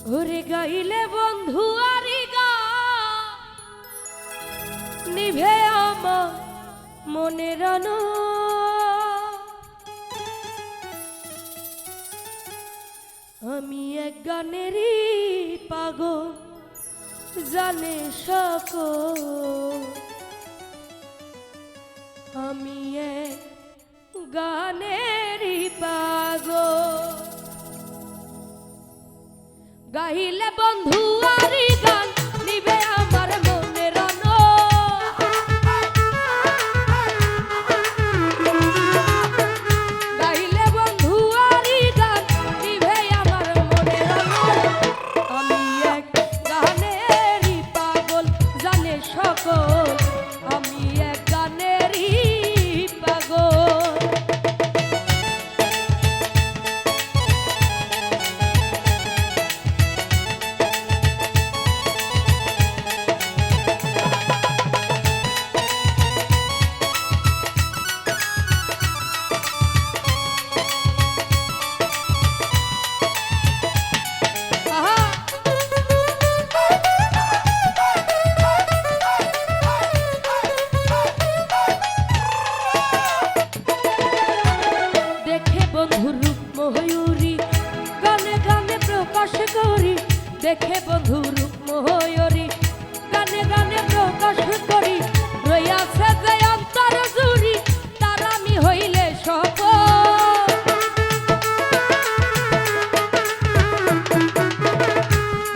ওরে গাইলে বন্ধু আরি গান নিভে আমার মনের আলো আমি এক গানেরই পাগল জানে সকল আমি এক গানেরই পাগল গাইলে বন্ধু আরি গান নিবে আমার মনের আলো গাইলে বন্ধু আরি গান নিবে আমার মনের আলো আমি এক গানেরই পাগল জানে সকল আমি এক গানেরই পাগল দেখে বন্ধু রূপ ময়ূরী গানে গানে প্রকাশ করি রইয়াছে যে অন্তর জুড়ি তার আমি হইলে সফল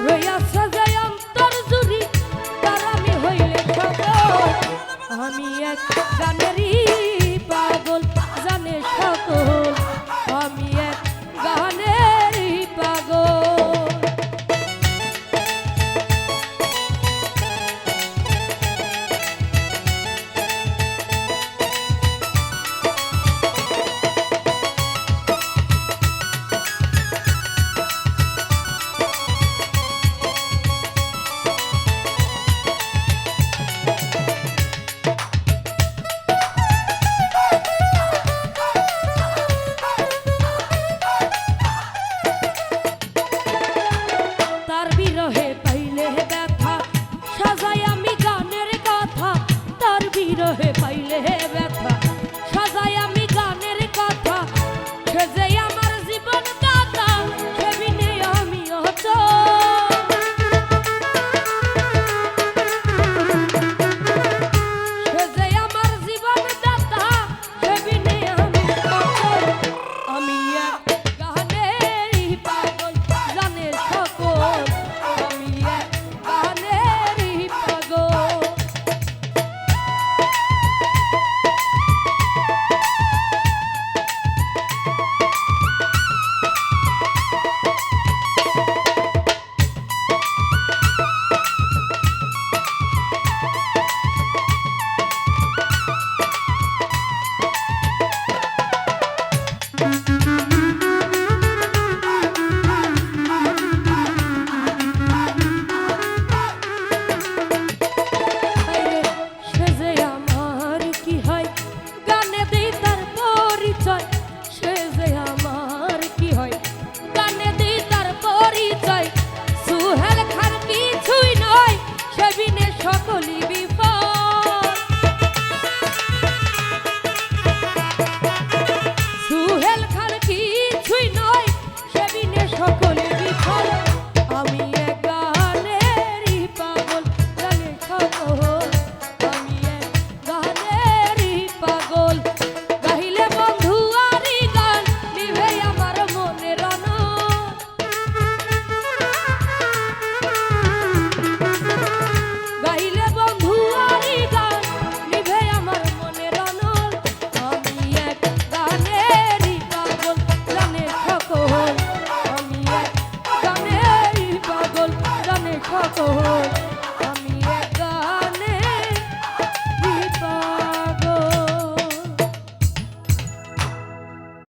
রইয়াছে যে অন্তর জুড়ি তার আমি হইলে সফল আমি এক গানেরই পাগল জানে সকল আমি এক গানেরই পাগল বিরহে পাইলে ব্যথা সাজাই আমি গানের কথা সে যে আমার জীবন দাতা সে বিনে আমি অচল সে যে আমার জীবন দাতা সে বিনে আমি অচল আমি এক গানেরই পাগল জানে সকল আমি এক গানেরই পাগল সকল